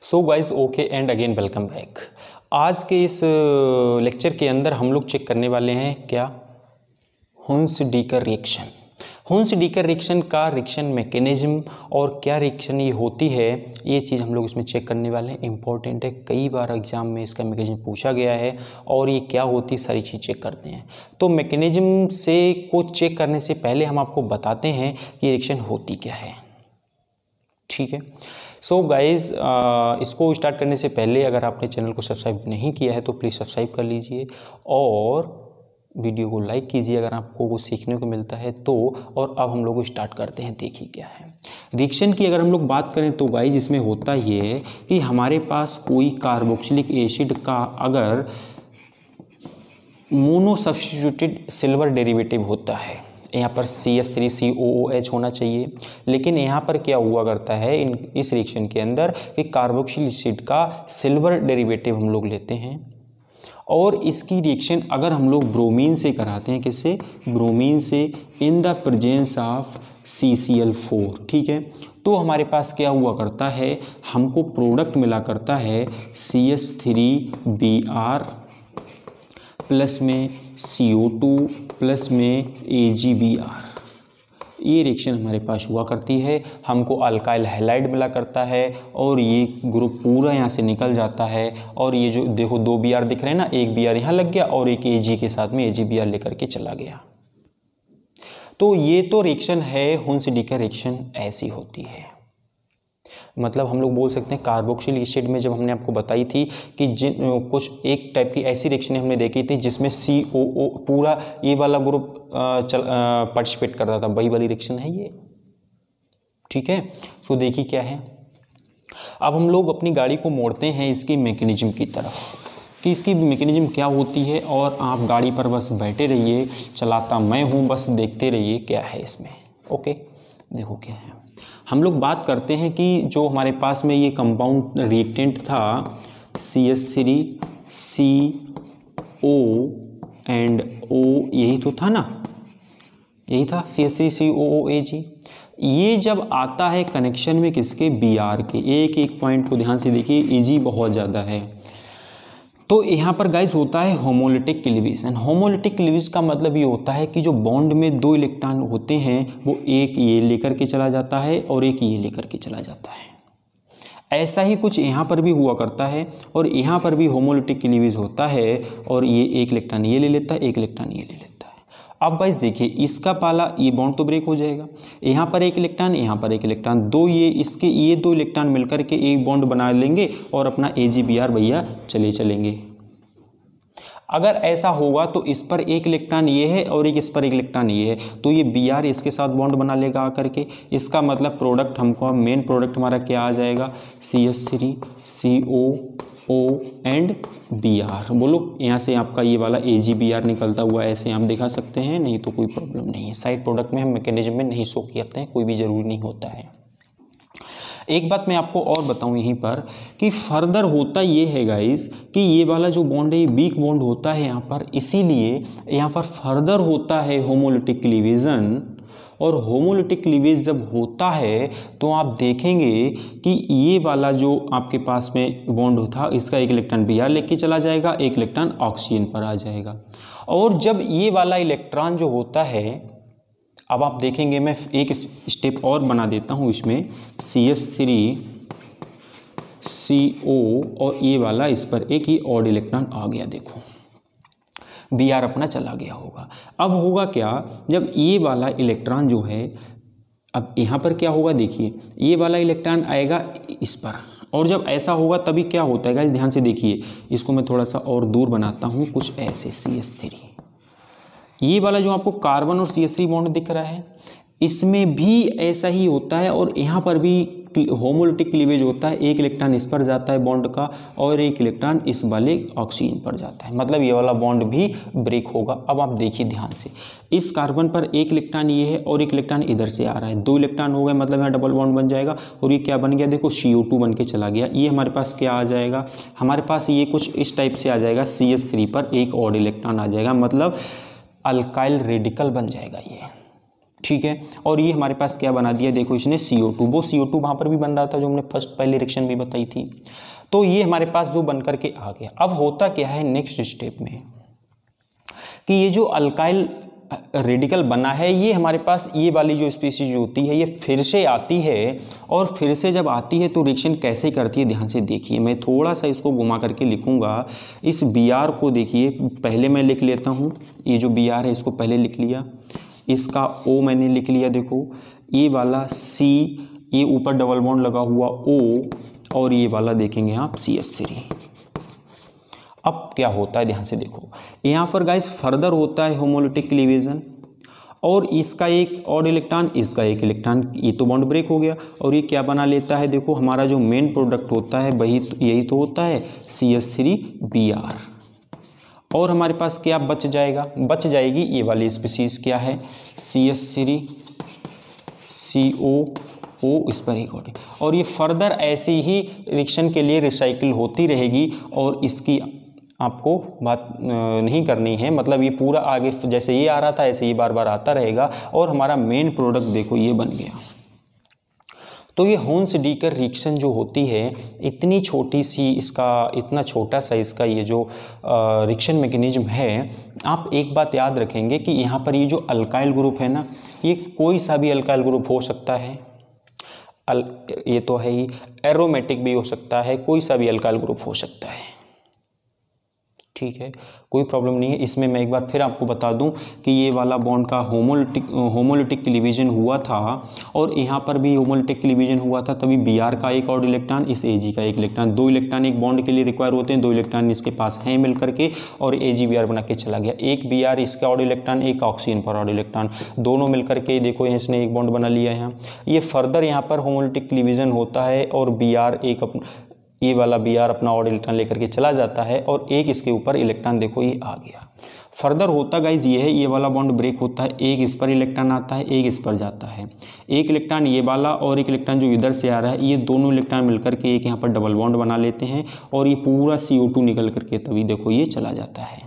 So guys okay and again welcome back. आज के इस लेक्चर के अंदर हम लोग चेक करने वाले हैं क्या, हुन्स-डीकर रिएक्शन। हुन्स-डीकर रिएक्शन का रिएक्शन मैकेनिज्म और क्या रिएक्शन ये होती है, ये चीज़ हम लोग इसमें चेक करने वाले हैं। इंपॉर्टेंट है, कई बार एग्जाम में इसका मैकेनिज्म पूछा गया है और ये क्या होती है सारी चीज़ चेक करते हैं। तो मैकेनिज्म से को चेक करने से पहले हम आपको बताते हैं कि रिएक्शन होती क्या है, ठीक है। सो गाइज़ इसको स्टार्ट करने से पहले अगर आपने चैनल को सब्सक्राइब नहीं किया है तो प्लीज़ सब्सक्राइब कर लीजिए और वीडियो को लाइक कीजिए अगर आपको कुछ सीखने को मिलता है तो। और अब हम लोग स्टार्ट करते हैं, देखिए क्या है रिएक्शन की। अगर हम लोग बात करें तो गाइज़ इसमें होता ये है कि हमारे पास कोई कार्बोक्सिलिक एसिड का अगर मोनो सब्स्टिट्यूटेड सिल्वर डेरिवेटिव होता है, यहाँ पर CH3COOH होना चाहिए, लेकिन यहाँ पर क्या हुआ करता है इस रिएक्शन के अंदर कि कार्बोक्सिलिक एसिड का सिल्वर डेरिवेटिव हम लोग लेते हैं और इसकी रिएक्शन अगर हम लोग ब्रोमीन से कराते हैं, किससे, ब्रोमीन से, in the presence of CCl4, ठीक है। तो हमारे पास क्या हुआ करता है, हमको प्रोडक्ट मिला करता है CH3Br प्लस में CO2 प्लस में AgBr। ये रिएक्शन हमारे पास हुआ करती है, हमको अल्काइल हैलाइड मिला करता है और ये ग्रुप पूरा यहाँ से निकल जाता है। और ये जो देखो दो Br दिख रहे हैं ना, एक Br यहाँ लग गया और एक Ag के साथ में AgBr लेकर के चला गया। तो ये तो रिएक्शन है, हुन्स-डीकर रिएक्शन ऐसी होती है। मतलब हम लोग बोल सकते हैं कार्बोक्सिलिक एसिड में जब हमने आपको बताई थी कि जिन कुछ एक टाइप की ऐसी रिएक्शन हमने देखी थी जिसमें COO पूरा ये वाला ग्रुप पार्टिसिपेट करता था, वही वाली रिएक्शन है ये, ठीक है। सो देखिए क्या है, अब हम लोग अपनी गाड़ी को मोड़ते हैं इसकी मैकेनिज्म की तरफ कि इसकी मैकेनिज्म क्या होती है और आप गाड़ी पर बस बैठे रहिए, चलाता मैं हूँ, बस देखते रहिए क्या है इसमें। ओके, देखो क्या है। हम लोग बात करते हैं कि जो हमारे पास में ये कंपाउंड रिएक्टेंट था CH3CO एंड O, यही तो था ना, यही था CH3COOAg। ये जब आता है कनेक्शन में किसके, Br के, एक एक पॉइंट को ध्यान से देखिए, Ag बहुत ज़्यादा है। तो यहाँ पर गाइस होता है होमोलिटिक क्लीवेज। होमोलिटिक क्लीवेज का मतलब ये होता है कि जो बॉन्ड में दो इलेक्ट्रॉन होते हैं वो एक ये लेकर के चला जाता है और एक ये लेकर के चला जाता है। ऐसा ही कुछ यहाँ पर भी हुआ करता है और यहाँ पर भी होमोलिटिक क्लीवेज होता है और ये एक इलेक्ट्रॉन ये ले लेता है, एक इलेक्ट्रॉन ये ले लेता है। अब गाइस देखिए इसका पाला, ये बॉन्ड तो ब्रेक हो जाएगा, यहाँ पर एक इलेक्ट्रॉन, यहाँ पर एक इलेक्ट्रॉन, दो ये दो इलेक्ट्रॉन मिलकर के एक बॉन्ड बना लेंगे और अपना AgBr भैया चले चलेंगे। अगर ऐसा होगा तो इस पर एक इलेक्ट्रॉन ये है और इस पर एक इलेक्ट्रॉन ये है, तो ये Br इसके साथ बॉन्ड बना लेगा आकर के। इसका मतलब प्रोडक्ट हमको, मेन प्रोडक्ट हमारा क्या आ जाएगा, CH3COO एंड Br। बोलो, यहाँ से आपका ये वाला AgBr निकलता हुआ ऐसे आप दिखा सकते हैं, नहीं तो कोई प्रॉब्लम नहीं है। साइड प्रोडक्ट में हम मैकेनिज्म में नहीं शो करते हैं, कोई भी ज़रूरी नहीं होता है। एक बात मैं आपको और बताऊं यहीं पर कि फर्दर होता ये है गाइस कि ये वाला जो बॉन्ड है ये वीक बॉन्ड होता है यहाँ पर, इसीलिए यहाँ पर फर्दर होता है होमोलिटिक क्लीवेजन। और होमोलिटिक क्लीवेज जब होता है तो आप देखेंगे कि ये वाला जो आपके पास में बॉन्ड था इसका एक इलेक्ट्रॉन Br लेके चला जाएगा, एक इलेक्ट्रॉन ऑक्सीजन पर आ जाएगा। और जब ये वाला इलेक्ट्रॉन जो होता है, अब आप देखेंगे मैं एक स्टेप और बना देता हूँ इसमें, CH3CO और ये वाला इस पर एक ही ऑड इलेक्ट्रॉन आ गया, देखो Br अपना चला गया होगा। अब होगा क्या, जब ये वाला इलेक्ट्रॉन जो है, अब यहाँ पर क्या होगा, देखिए ये वाला इलेक्ट्रॉन आएगा इस पर, और जब ऐसा होगा तभी क्या होता है गाइस, ध्यान से देखिए, इसको मैं थोड़ा सा और दूर बनाता हूँ कुछ ऐसे। CH3 ये वाला जो आपको कार्बन और CH3 बॉन्ड दिख रहा है, इसमें भी ऐसा ही होता है और यहाँ पर भी होमोलिटिक क्लीवेज होता है। एक इलेक्ट्रॉन इस पर जाता है बॉन्ड का और एक इलेक्ट्रॉन इस वाले ऑक्सीजन पर जाता है, मतलब ये वाला बॉन्ड भी ब्रेक होगा। अब आप देखिए ध्यान से, इस कार्बन पर एक इलेक्ट्रॉन ये है और एक इलेक्ट्रॉन इधर से आ रहा है, दो इलेक्ट्रॉन हो गए, मतलब यहाँ डबल बॉन्ड बन जाएगा और ये क्या बन गया, देखो CO2 बन के चला गया। ये हमारे पास क्या आ जाएगा, हमारे पास ये कुछ इस टाइप से आ जाएगा, CH3 पर एक ऑड इलेक्ट्रॉन आ जाएगा, मतलब अल्काइल रेडिकल बन जाएगा ये, ठीक है। और ये हमारे पास क्या बना दिया, देखो इसने CO2, वो CO2 वहाँ पर भी बन रहा था जो हमने पहले रिएक्शन भी बताई थी। तो ये हमारे पास जो बन करके आ गया। अब होता क्या है नेक्स्ट स्टेप में कि ये जो अल्काइल रेडिकल बना है, ये हमारे पास ये वाली जो स्पीशीज होती है ये फिर से आती है, और फिर से जब आती है तो रिएक्शन कैसे करती है ध्यान से देखिए। मैं थोड़ा सा इसको घुमा करके लिखूंगा। इस Br को देखिए, पहले मैं लिख लेता हूँ, ये जो Br है इसको पहले लिख लिया, इसका O मैंने लिख लिया, देखो ये वाला C, ये ऊपर डबल बॉन्ड लगा हुआ O, और ये वाला देखेंगे आप CH3। अब क्या होता है ध्यान से देखो, यहाँ पर गाइस फर्दर होता है होमोलिटिक क्लीवेजन, और इसका एक और इलेक्ट्रॉन, इसका एक इलेक्ट्रॉन, ये तो बॉन्ड ब्रेक हो गया, और ये क्या बना लेता है, देखो हमारा जो मेन प्रोडक्ट होता है वही यही तो होता है CH3Br। और हमारे पास क्या बच जाएगा, बच जाएगी ये वाली स्पीसीज क्या है CH3CO, इस पर एक और ये फर्दर ऐसी ही रिएक्शन के लिए रिसाइकिल होती रहेगी, और इसकी आपको बात नहीं करनी है, मतलब ये पूरा आगे जैसे ये आ रहा था ऐसे ही बार बार आता रहेगा, और हमारा मेन प्रोडक्ट देखो ये बन गया। तो ये होन्स-डीकर रिएक्शन जो होती है, इतनी छोटी सी इसका, इतना छोटा सा इसका ये जो रिएक्शन मैकेनिज्म है, आप एक बात याद रखेंगे कि यहाँ पर ये जो अल्काइल ग्रुप है ना, ये कोई सा भी अल्काइल ग्रुप हो सकता है, ये तो है ही, एरोमेटिक भी हो सकता है, कोई सा भी अल्काइल ग्रुप हो सकता है, ठीक है, कोई प्रॉब्लम नहीं है। इसमें मैं एक बार फिर आपको बता दूं कि ये वाला बॉन्ड का होमोलिटिक क्लीवेजन हुआ था, और यहाँ पर भी होमोलिटिक क्लीवेजन हुआ था, तभी Br का एक और इलेक्ट्रॉन, इस Ag का एक इलेक्ट्रॉन, 2 इलेक्ट्रॉन एक बॉन्ड के लिए रिक्वायर होते हैं, 2 इलेक्ट्रॉन इसके पास हैं मिल करके, और AgBr बना के चला गया। एक Br इसका और इलेक्ट्रॉन, एक ऑक्सीजन पर और इलेक्ट्रॉन, दोनों मिल करके देखो इसने एक बॉन्ड बना लिया है। ये फर्दर यहाँ पर होमोलिटिक क्लीवेजन होता है, और Br एक ये वाला Br अपना और इलेक्ट्रॉन लेकर के चला जाता है, और एक इसके ऊपर इलेक्ट्रॉन देखो ये आ गया। फर्दर होता गाइज ये है, ये वाला बॉन्ड ब्रेक होता है, एक इस पर इलेक्ट्रॉन आता है, एक इस पर जाता है, एक इलेक्ट्रॉन ये वाला और एक इलेक्ट्रॉन जो इधर से आ रहा है, ये दोनों इलेक्ट्रॉन मिलकर के एक यहाँ पर डबल बॉन्ड बना लेते हैं, और ये पूरा CO2 निकल करके तभी देखो ये चला जाता है।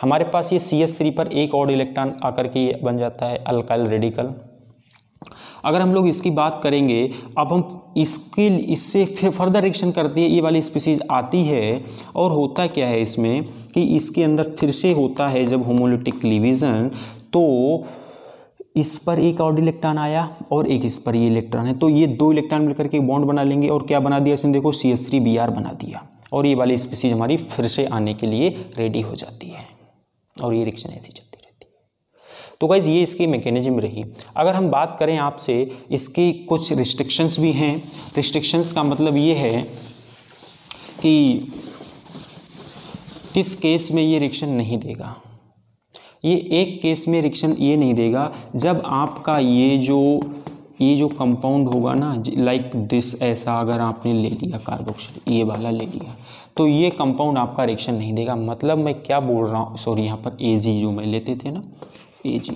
हमारे पास ये CH3 पर एक और इलेक्ट्रॉन आकर के ये बन जाता है अल्काइल रेडिकल। अगर हम लोग इसकी बात करेंगे, अब हम इससे फिर फर्दर रिएक्शन करती है, ये वाली स्पीसीज आती है, और होता क्या है इसमें कि इसके अंदर फिर से होता है जब होमोलिटिक क्लीवेजन, तो इस पर एक और इलेक्ट्रॉन आया और एक इस पर ये इलेक्ट्रॉन है, तो ये 2 इलेक्ट्रॉन मिलकर के बॉन्ड बना लेंगे, और क्या बना दिया इसने, देखो CH3Br बना दिया, और ये वाली स्पीसीज हमारी फिर से आने के लिए रेडी हो जाती है, और ये रिएक्शन ऐसी चलती रहती है। तो गाइज ये इसकी मैकेनिज्म रही। अगर हम बात करें आपसे, इसकी कुछ रिस्ट्रिक्शंस भी हैं। रिस्ट्रिक्शंस का मतलब ये है कि किस केस में ये रिएक्शन नहीं देगा। ये एक केस में रिएक्शन ये नहीं देगा, जब आपका ये जो कंपाउंड होगा ना, लाइक दिस, ऐसा अगर आपने ले लिया कार्बोक्सिल, ये वाला ले लिया, तो ये कंपाउंड आपका रिएक्शन नहीं देगा। मतलब मैं क्या बोल रहा हूँ, सॉरी, यहाँ पर Ag जो मैं लेते थे ना, Ag,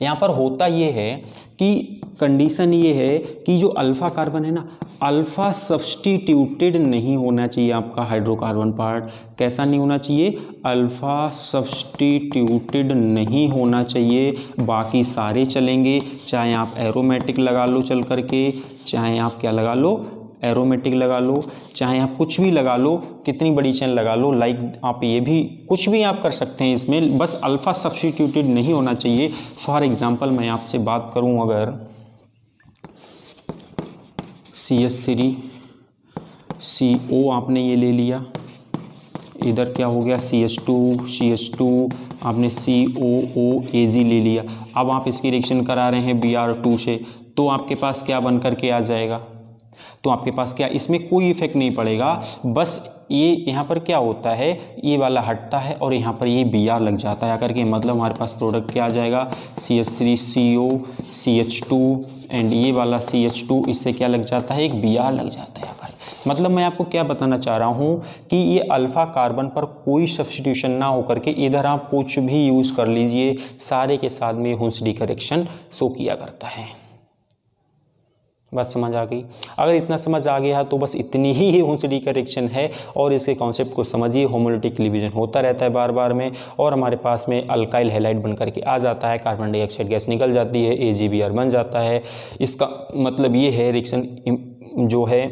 यहाँ पर होता ये है कि कंडीशन ये है कि जो अल्फा कार्बन है ना, अल्फा सब्स्टिट्यूटेड नहीं होना चाहिए आपका हाइड्रोकार्बन पार्ट। कैसा नहीं होना चाहिए, अल्फा सब्स्टिट्यूटेड नहीं होना चाहिए, बाकी सारे चलेंगे, चाहे आप एरोमेटिक लगा लो चल करके, चाहे आप क्या लगा लो, एरोमेटिक लगा लो, चाहे आप कुछ भी लगा लो, कितनी बड़ी चेन लगा लो, लाइक आप ये भी कुछ भी आप कर सकते हैं इसमें, बस अल्फा सब्स्टिट्यूटेड नहीं होना चाहिए। फॉर एग्जांपल मैं आपसे बात करूं, अगर CH3CO आपने ये ले लिया, इधर क्या हो गया CH2 आपने COOAg ले लिया, अब आप इसकी रिएक्शन करा रहे हैं Br2 से, तो आपके पास क्या बन करके आ जाएगा, तो आपके पास क्या, इसमें कोई इफेक्ट नहीं पड़ेगा, बस ये यहाँ पर क्या होता है, ये वाला हटता है और यहाँ पर ये Br लग जाता है आकर के, मतलब हमारे पास प्रोडक्ट क्या आ जाएगा, CH3CO CH2 एंड ये वाला CH2, इससे क्या लग जाता है, एक Br लग जाता है आकर। मतलब मैं आपको क्या बताना चाह रहा हूँ कि ये अल्फ़ा कार्बन पर कोई सब्स्टिट्यूशन ना होकर के इधर आप कुछ भी यूज़ कर लीजिए, सारे के साथ में हुंस-डी का रिएक्शन शो किया करता है। बात समझ आ गई? अगर इतना समझ आ गया तो बस इतनी ही हुंसडी का रिएक्शन है और इसके कॉन्सेप्ट को समझिए। होमोलिटिक डिवीजन होता रहता है बार बार में और हमारे पास में अल्काइल हैलाइड बन करके आ जाता है, कार्बन डाइऑक्साइड गैस निकल जाती है, AgBr बन जाता है। इसका मतलब ये है रिएक्शन जो है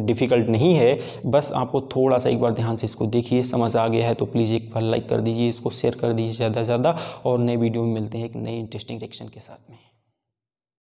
डिफ़िकल्ट नहीं है, बस आपको थोड़ा सा एक बार ध्यान से इसको देखिए। समझ आ गया है तो प्लीज़ एक बार लाइक कर दीजिए, इसको शेयर कर दीजिए ज़्यादा से ज़्यादा और नए वीडियो में मिलते हैं एक नए इंटरेस्टिंग रिएक्शन के साथ में।